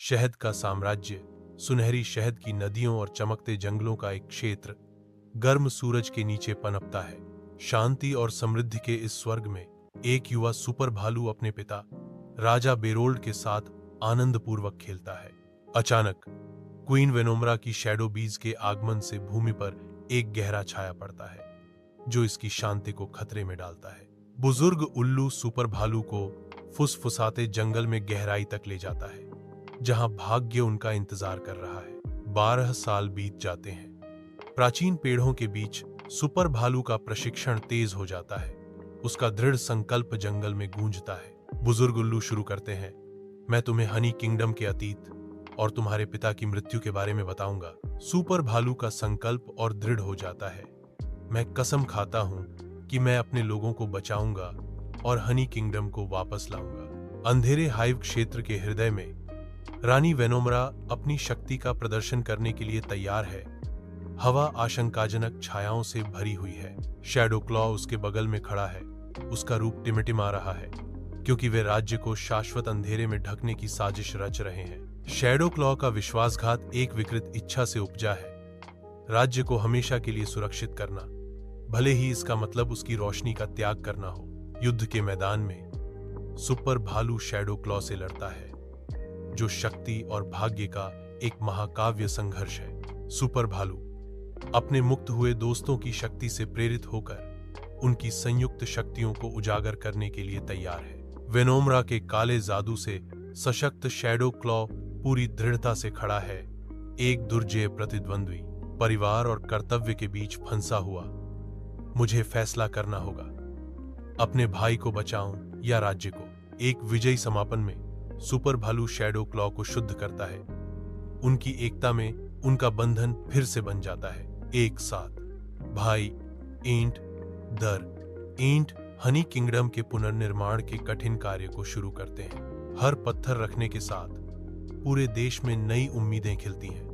शहद का साम्राज्य, सुनहरी शहद की नदियों और चमकते जंगलों का एक क्षेत्र गर्म सूरज के नीचे पनपता है। शांति और समृद्धि के इस स्वर्ग में एक युवा सुपर भालू अपने पिता राजा बेरोल्ड के साथ आनंदपूर्वक खेलता है। अचानक क्वीन वेनोमरा की शैडो बीज के आगमन से भूमि पर एक गहरा छाया पड़ता है, जो इसकी शांति को खतरे में डालता है। बुजुर्ग उल्लू सुपर भालू को फुसफुसाते जंगल में गहराई तक ले जाता है, जहां भाग्य उनका इंतजार कर रहा है। 12 साल बीत जाते हैं। प्राचीन पेड़ों के बीच सुपर भालू का प्रशिक्षण तेज हो जाता है। उसका दृढ़ संकल्प जंगल में गूंजता है। बुजुर्ग उल्लू शुरू करते हैं, मैं तुम्हें हनी किंगडम के अतीत और तुम्हारे पिता की मृत्यु के बारे में बताऊंगा। सुपर भालू का संकल्प और दृढ़ हो जाता है, मैं कसम खाता हूं कि मैं अपने लोगों को बचाऊंगा और हनी किंगडम को वापस लाऊंगा। अंधेरे हाइव क्षेत्र के हृदय में रानी वेनोमरा अपनी शक्ति का प्रदर्शन करने के लिए तैयार है। हवा आशंकाजनक छायाओं से भरी हुई है। शैडो क्लॉ उसके बगल में खड़ा है। उसका रूप टिमटिमा रहा है, क्योंकि वे राज्य को शाश्वत अंधेरे में ढकने की साजिश रच रहे हैं। शैडो क्लॉ का विश्वासघात एक विकृत इच्छा से उपजा है, राज्य को हमेशा के लिए सुरक्षित करना, भले ही इसका मतलब उसकी रोशनी का त्याग करना हो। युद्ध के मैदान में सुपर भालू शैडो क्लॉ से लड़ता है, जो शक्ति और भाग्य का एक महाकाव्य संघर्ष है। सुपर भालू अपने मुक्त हुए दोस्तों की शक्ति से प्रेरित होकर उनकी संयुक्त शक्तियों को उजागर करने के लिए तैयार है। वेनोमरा के काले जादू से सशक्त शैडो क्लॉ पूरी दृढ़ता से खड़ा है, एक दुर्जेय प्रतिद्वंद्वी, परिवार और कर्तव्य के बीच फंसा हुआ। मुझे फैसला करना होगा, अपने भाई को बचाऊं या राज्य को। एक विजयी समापन में सुपर भालू शैडो क्लॉ को शुद्ध करता है। उनकी एकता में उनका बंधन फिर से बन जाता है। एक साथ भाई एंट दर एंट हनी किंगडम के पुनर्निर्माण के कठिन कार्य को शुरू करते हैं। हर पत्थर रखने के साथ पूरे देश में नई उम्मीदें खिलती हैं।